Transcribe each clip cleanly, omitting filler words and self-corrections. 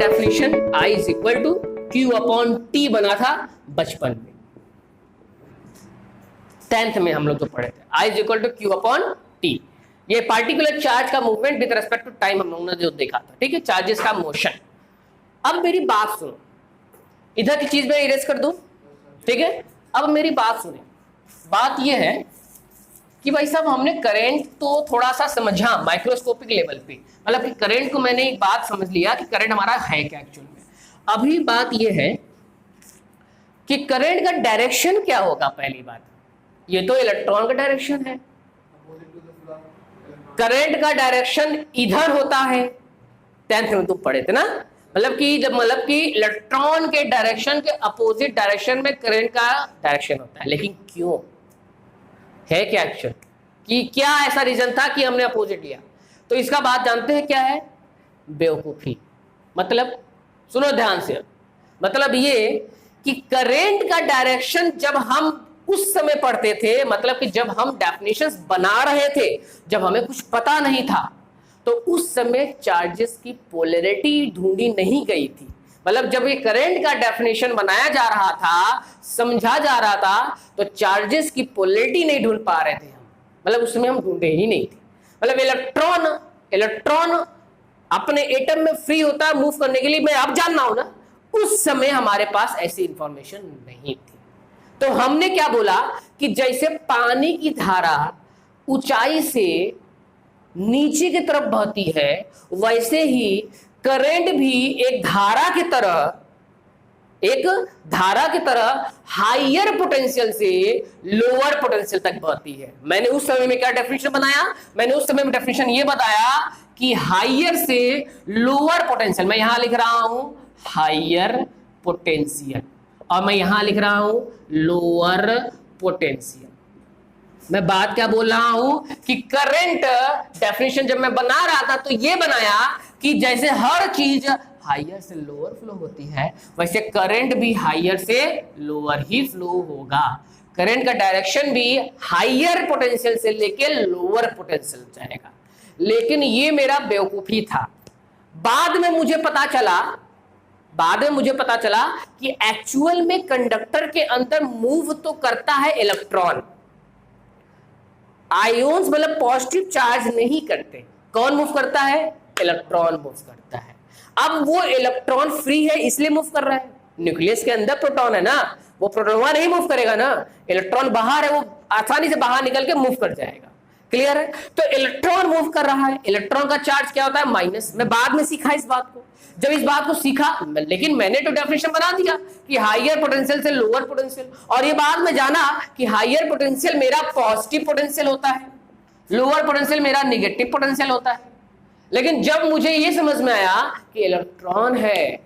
Definition I is equal to Q upon T बना था बचपन में, 10th में हम लोग जो पढ़े थे, I is equal to Q upon T. ये पार्टिकुलर चार्ज का movement with respect to time हम लोगों ने जो देखा था, ठीक है, चार्जेस का मोशन। अब मेरी बात सुनो, इधर की चीज मैं इरेज कर दूं, ठीक है। अब मेरी बात सुने, बात ये है कि भाई साहब हमने करंट तो थोड़ा सा समझा माइक्रोस्कोपिक लेवल पे, मतलब कि करंट को मैंने एक बात समझ लिया कि करंट हमारा है क्या एक्चुअल में। अभी बात ये है कि करंट का डायरेक्शन क्या होगा। पहली बात, ये तो इलेक्ट्रॉन का डायरेक्शन है, करंट का डायरेक्शन इधर होता है, 10th में तुम पढ़े थे ना, मतलब कि इलेक्ट्रॉन के डायरेक्शन के अपोजिट डायरेक्शन में करंट का डायरेक्शन होता है। लेकिन क्यों है क्या एक्चुअल, कि क्या ऐसा रीजन था कि हमने अपोजिट लिया? तो इसका बात जानते हैं क्या है? बेवकूफी। मतलब सुनो ध्यान से, मतलब ये कि करंट का डायरेक्शन जब हम उस समय पढ़ते थे, मतलब कि जब हम डेफिनेशंस बना रहे थे, जब हमें कुछ पता नहीं था, तो उस समय चार्जेस की पोलैरिटी ढूंढी नहीं गई थी। मतलब जब ये करंट का डेफिनेशन बनाया जा रहा था, समझा जा रहा था, तो चार्जेस की पोलैरिटी नहीं ढूंढ पा रहे थे हम, मतलब उसमें हम ढूंढे ही नहीं थे। मतलब इलेक्ट्रॉन अपने एटम में फ्री होता है मूव करने के लिए, मैं अब जानना हूं ना, उस समय हमारे पास ऐसी इंफॉर्मेशन नहीं थी। तो हमने क्या बोला कि जैसे पानी की धारा ऊंचाई से नीचे की तरफ बहती है, वैसे ही करंट भी एक धारा की तरह हायर पोटेंशियल से लोअर पोटेंशियल तक बहती है। मैंने उस समय में क्या डेफिनेशन बनाया? मैंने उस समय में डेफिनेशन ये बताया कि हायर से लोअर पोटेंशियल, मैं यहां लिख रहा हूं हायर पोटेंशियल और मैं यहां लिख रहा हूं लोअर पोटेंशियल। मैं बात क्या बोल रहा हूं कि करंट डेफिनेशन जब मैं बना रहा था, तो ये बनाया कि जैसे हर चीज हायर से लोअर फ्लो होती है, वैसे करंट भी हायर से लोअर ही फ्लो होगा। करंट का डायरेक्शन भी हायर पोटेंशियल से लेके लोअर पोटेंशियल जाएगा। लेकिन ये मेरा बेवकूफी था। बाद में मुझे पता चला कि एक्चुअल में कंडक्टर के अंदर मूव तो करता है इलेक्ट्रॉन, आयोन्स मतलब पॉजिटिव चार्ज नहीं करते। कौन मूव करता है? इलेक्ट्रॉन मूव करता है। अब वो इलेक्ट्रॉन फ्री है इसलिए मूव कर रहा है। न्यूक्लियस के अंदर प्रोटॉन है ना, वो प्रोटॉन नहीं मूव करेगा ना, इलेक्ट्रॉन बाहर है, वो आसानी से बाहर निकल के मूव कर जाएगा। क्लियर है? तो इलेक्ट्रॉन मूव कर रहा है, इलेक्ट्रॉन का चार्ज क्या होता है? माइनस। मैं बाद में सीखा इस बात को, जब इस बात को सीखा, लेकिन मैंने तो डेफिनेशन बना दिया कि हायर पोटेंशियल से लोअर पोटेंशियल, और ये बाद में जाना कि हायर पोटेंशियल मेरा पॉजिटिव पोटेंशियल होता है, लोअर पोटेंशियल मेरा नेगेटिव पोटेंशियल होता है। लेकिन जब मुझे ये समझ में आया कि इलेक्ट्रॉन है,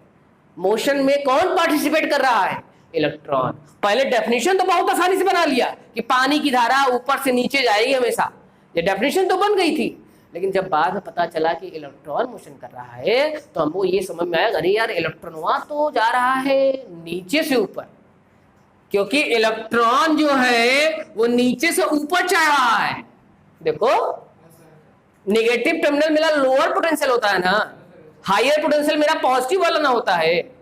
मोशन में कौन पार्टिसिपेट कर रहा है? इलेक्ट्रॉन। पहले डेफिनेशन तो बहुत आसानी से बना लिया कि पानी की धारा ऊपर से नीचे जाएगी हमेशा, ये डेफिनेशन तो बन गई थी। लेकिन जब बाद में पता चला कि इलेक्ट्रॉन मोशन कर रहा है, तो हमको ये समझ में आया, अरे यार इलेक्ट्रॉन तो जा रहा है नीचे से ऊपर, क्योंकि इलेक्ट्रॉन जो है वो नीचे से ऊपर चढ़ रहा है। देखो नेगेटिव टर्मिनल मेरा लोअर पोटेंशियल होता है ना, हायर पोटेंशियल मेरा पॉजिटिव वाला ना होता है।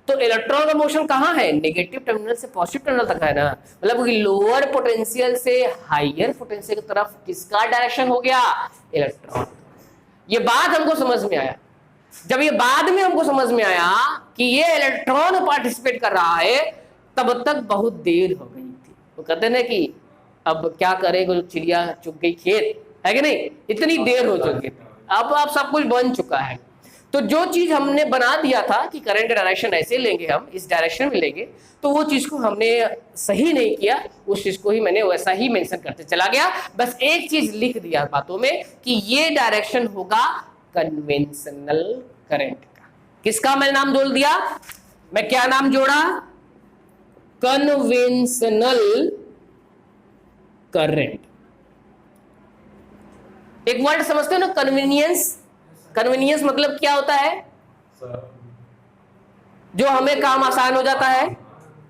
तो इलेक्ट्रॉन का मोशन कहाँ है? नेगेटिव टर्मिनल से पॉजिटिव टर्मिनल तक है ना, मतलब कि लोअर पोटेंशियल से हायर पोटेंशियल की तरफ किसका डायरेक्शन हो गया? इलेक्ट्रॉन। ये बात हमको समझ में आया। जब ये बाद में हमको समझ में आया कि ये इलेक्ट्रॉन पार्टिसिपेट कर रहा है, तब तक बहुत देर हो गई थी। वो कहते ना कि अब क्या करें, चिड़िया चुग गई खेत, है कि नहीं? इतनी देर हो चुकी थी, अब सब कुछ बन चुका है। तो जो चीज हमने बना दिया था कि करंट डायरेक्शन ऐसे लेंगे, हम इस डायरेक्शन में लेंगे, तो वो चीज को हमने सही नहीं किया, उस चीज को ही मैंने वैसा ही मेंशन करते चला गया। बस एक चीज लिख दिया बातों में कि ये डायरेक्शन होगा कन्वेंशनल करंट का। किसका मैं नाम जोड़ दिया? मैं क्या नाम जोड़ा? Conventional current. एक वर्ड समझते हो ना, कन्वीनियंस। कन्वीनियंस मतलब क्या होता है? जो हमें काम आसान हो जाता है,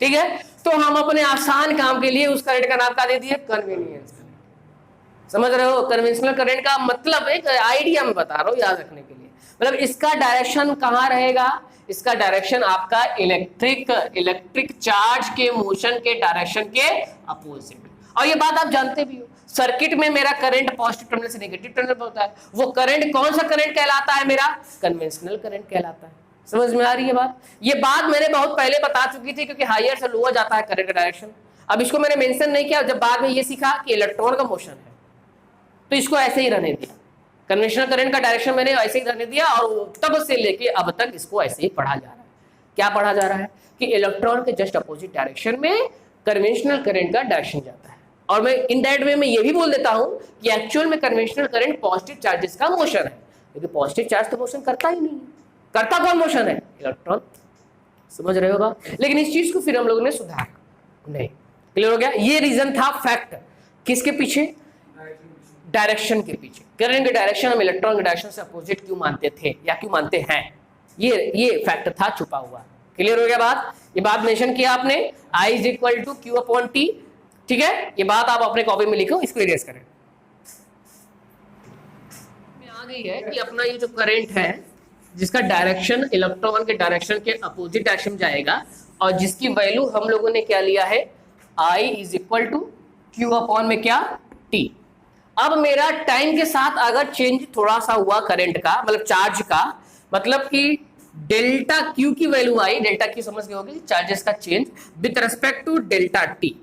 ठीक है, तो हम अपने आसान काम के लिए उस करंट का नाम क्या दे दिए? कन्वीनियंस। समझ रहे हो? कन्वेंशनल करंट का मतलब एक आइडिया में बता रहा हूं याद रखने के लिए। मतलब इसका डायरेक्शन कहाँ रहेगा, इसका डायरेक्शन आपका इलेक्ट्रिक चार्ज के मोशन के डायरेक्शन के अपोजिट। और ये बात आप जानते भी हो, सर्किट में मेरा करंट पॉजिटिव टर्मिनल से नेगेटिव टर्मिनल पर होता है, वो करंट कौन सा करंट कहलाता है, मेरा कन्वेंशनल करंट कहलाता है। समझ में आ रही है बात? ये बात मैंने बहुत पहले बता चुकी थी, क्योंकि हायर से लोअर जाता है करंट का डायरेक्शन। अब इसको मैंने मेंशन नहीं किया, जब बाद में ये सीखा कि इलेक्ट्रॉन का मोशन है तो इसको ऐसे ही रहने दिया, कन्वेंशनल करंट का डायरेक्शन मैंने ऐसे ही रहने दिया, और तब से लेके अब तक इसको ऐसे ही पढ़ा जा रहा है। क्या पढ़ा जा रहा है कि इलेक्ट्रॉन के जस्ट अपोजिट डायरेक्शन में कन्वेंशनल करंट का डायरेक्शन जाता है। और मैं इनडायरेक्ट वे में ये भी बोल देता हूं कि एक्चुअल में कन्वेंशनल करंट पॉजिटिव चार्जेस का मोशन है, क्योंकि पॉजिटिव चार्ज तो मोशन करता ही नहीं है। करता कौन मोशन है? इलेक्ट्रॉन। समझ रहे होगा? लेकिन इस चीज को फिर हम लोगों ने सुधारा नहीं। क्लियर हो गया? ये रीजन था फैक्ट किसके पीछे? डायरेक्शन के पीछे। करंट के डायरेक्शन हम इलेक्ट्रॉन के डायरेक्शन से अपोजिट क्यों मानते थे या क्यों मानते हैं, ये फैक्ट था छुपा हुआ। क्लियर हो गया बात? ये बात मेंशन किया आपने, I is equal to Q upon T. ठीक है, ये बात आप अपने कॉपी में लिखो, इसको इरेज करें। आ गई है कि अपना ये जो करंट है जिसका डायरेक्शन इलेक्ट्रॉन के डायरेक्शन के अपोजिट डायरेक्शन जाएगा, और जिसकी वैल्यू हम लोगों ने क्या लिया है, I is equal to Q upon में क्या, टी। अब मेरा टाइम के साथ अगर चेंज थोड़ा सा हुआ करंट का, मतलब चार्ज का, मतलब कि डेल्टा क्यू की वैल्यू आई, डेल्टा क्यू समझ गए होगे, चार्जेस का change with respect to delta T.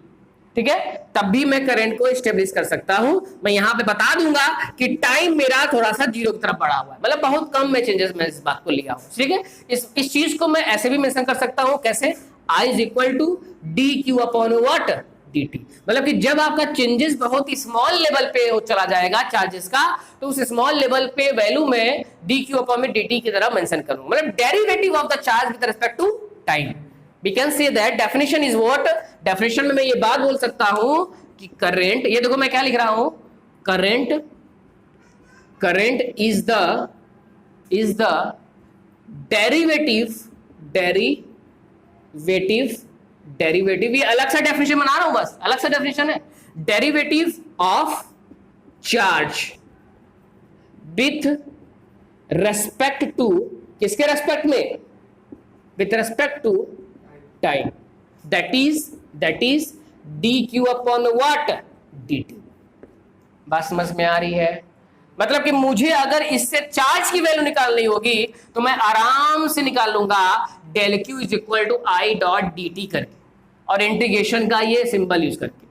ठीक है, तब भी मैं करंट को स्टेब्लिश कर सकता हूं। मैं यहां पे बता दूंगा कि टाइम मेरा थोड़ा सा जीरो की तरफ बढ़ा हुआ है, मतलब बहुत कम में चेंजेस मैं इस बात को लिया हूं। ठीक है, इस चीज को मैं ऐसे भी मेंशन कर सकता हूं, कैसे, I is equal to d q upon what, dt। मतलब कि जब आपका चेंजेस बहुत ही स्मॉल लेवल पे चला जाएगा चार्जेस का, तो उस स्मॉल लेवल पे वैल्यू में dq अपॉन में dt की तरह मेंशन करूंगा, मतलब derivative of the charge with respect to time. We can say that definition is what, definition में मैं ये बात बोल सकता हूं कि करंट, ये देखो मैं क्या लिख रहा हूं, करंट इज द डेरिवेटिव, ये अलग सा डेफिनेशन बना रहा हूं, बस अलग सा डेफिनेशन है, derivative of charge with respect to, किसके रेस्पेक्ट में, with respect to time, that is d q upon what, dt। बात समझ में आ रही है? मतलब कि मुझे अगर इससे चार्ज की वैल्यू निकालनी होगी तो मैं आराम से निकाल लूंगा del q is equal to i dot d t करके, और इंटीग्रेशन का ये सिंबल यूज करके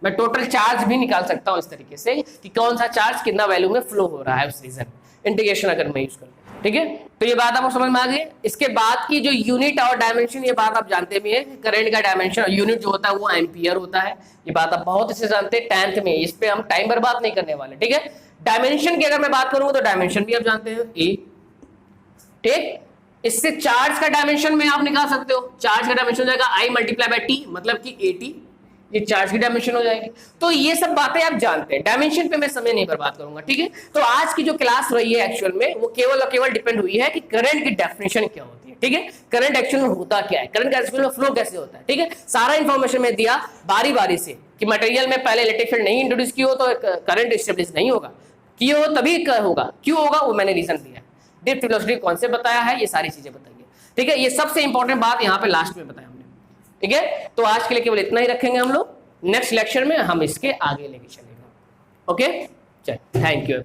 मैं टोटल चार्ज भी निकाल सकता हूं इस तरीके से कि कौन सा चार्ज कितना वैल्यू में फ्लो हो रहा है उस रीजन, इंटीग्रेशन अगर मैं यूज करूं। ठीक है, तो ये बात आपको समझ में आ गई। इसके बाद की जो यूनिट और डायमेंशन, ये बात आप जानते भी है, करंट का डायमेंशन और यूनिट जो होता है वो एम्पियर होता है, ये बात आप बहुत अच्छे से जानते हैं 10th में, इस पे हम टाइम बर्बाद नहीं करने वाले। ठीक है, डायमेंशन की अगर मैं बात करूं तो डायमेंशन भी आप जानते हैं ए। ठीक, इससे चार्ज का डायमेंशन में आप निकाल सकते हो, चार्ज का डायमेंशन हो जाएगा I मल्टीप्लाई बाय टी, मतलब कि AT, ये चार्ज की डायमेंशन हो जाएगी। तो ये सब बातें आप जानते हैं, डायमेंशन पे मैं समय नहीं बर्बाद करूंगा। ठीक है, तो आज की जो क्लास रही है एक्चुअल में वो केवल और केवल डिपेंड हुई है कि करंट की डेफिनेशन क्या होती है। ठीक है, करंट एक्चुअल में होता क्या है, करंट का एक्चुअल में फ्लो कैसे होता है। ठीक है, सारा इंफॉर्मेशन मैं दिया बारी बारी से कि मटेरियल में पहले इलेक्ट्रिक फील्ड नहीं इंट्रोड्यूस की हो तो करंट एस्टेब्लिश नहीं होगा, किए हो तभी होगा, क्यों होगा वो मैंने रीजन दिया, डीप फिलोसफी कॉन्सेप्ट बताया है, ये सारी चीजें बताई है। ठीक है, ये सबसे इंपॉर्टेंट बात यहाँ पे लास्ट में बताया हमने। ठीक है, तो आज के लिए केवल इतना ही रखेंगे हम लोग, नेक्स्ट लेक्चर में हम इसके आगे लेके चलेंगे। ओके, चल, थैंक यू।